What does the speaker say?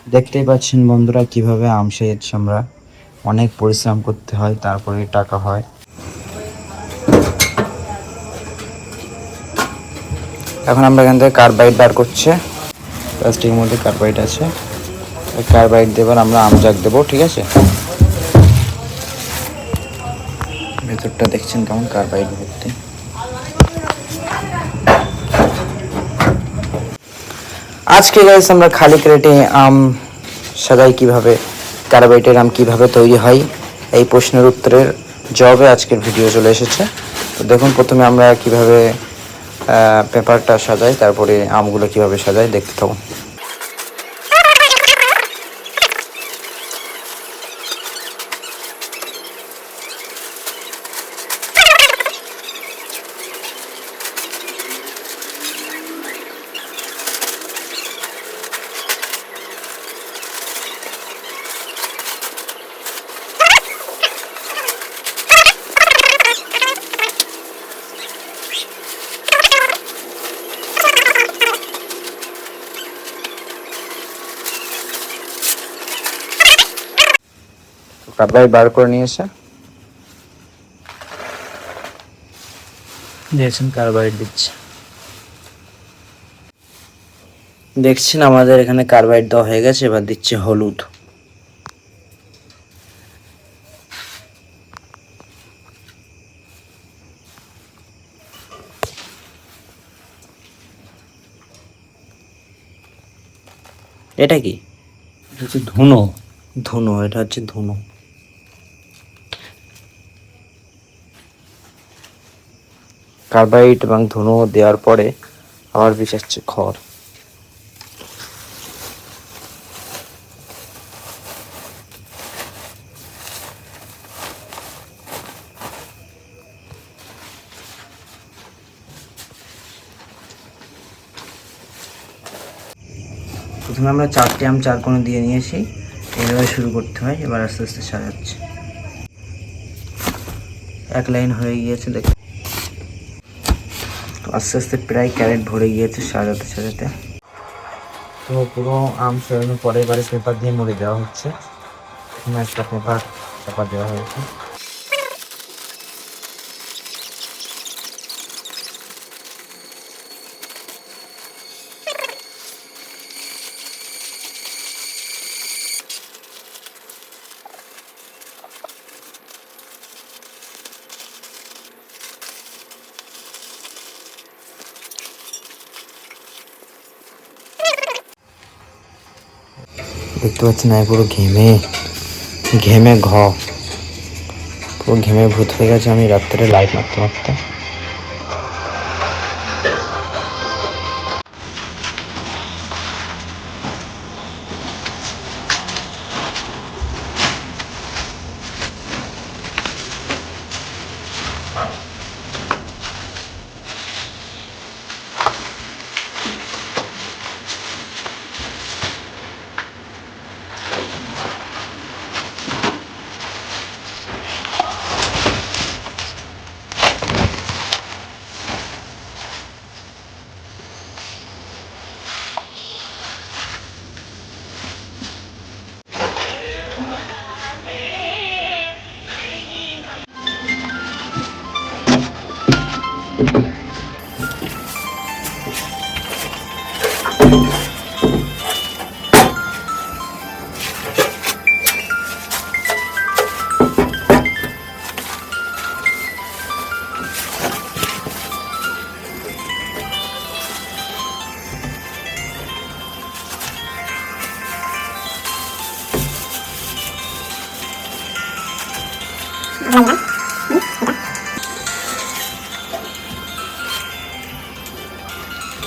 দেখতেই পাচ্ছেন বন্ধুরা কিভাবে আম সেচ আমরা অনেক পরিশ্রম করতে হয়, তারপরে টাকা হয়। এখন আমরা এখান থেকে কার্বাইড বার করছে, প্লাস্টিকের মধ্যে কার্বাইড আছে। কার্বাইড দেবার আমরা আম জাগ দেবো, ঠিক আছে। ভেতরটা দেখছেন কেমন কার্বাইড ভর্তি। আজকে গাইস আমরা খালি ক্রেটে আম সাজাই কিভাবে, কার্বাইডের আম কিভাবে তৈরি হয়, এই প্রশ্নের উত্তরের জবাবে আজকের ভিডিও চলে এসেছে। তো দেখুন, প্রথমে আমরা কিভাবে পেপারটা সাজাই, তারপরে আমগুলো কিভাবে সাজাই, দেখতে থাকুন। কার্বাইড বার করে নিয়েছে, দেখছেন কার্বাইড দিচ্ছে। দেখছেন আমাদের এখানে কার্বাইড দেওয়া হয়ে গেছে, এবার দিচ্ছে হলুদ। এটা কি? এটা হচ্ছে ধুনো। ধুনো, এটা হচ্ছে ধুনো। কার্বাইড এবং ধুনো দেওয়ার পরে আবার মিশাচ্ছে খড়। প্রথমে আমরা 4টে আম 4 কোণে দিয়ে নিয়েছি, এইভাবে শুরু করতে হয়। এবার আস্তে আস্তে সাজাচ্ছে। এক লাইন হয়ে গিয়েছে, দেখ। তো আস্তে আস্তে প্রায় ক্যারেট ভরে গিয়েছে সাজাতে সাজাতে। তো পুরো আম সাজানোর পরে এবারে পেপার দিয়ে মুড়ে দেওয়া হচ্ছে। এখানে একটা পেপার চাপা দেওয়া হয়েছে। দেখতে পাচ্ছেন না, পুরো ঘেমে ঘেমে পুরো ঘেমে ভূত হয়ে গেছে আমি রাত্রে লাইট মারতে মারতে। Venga.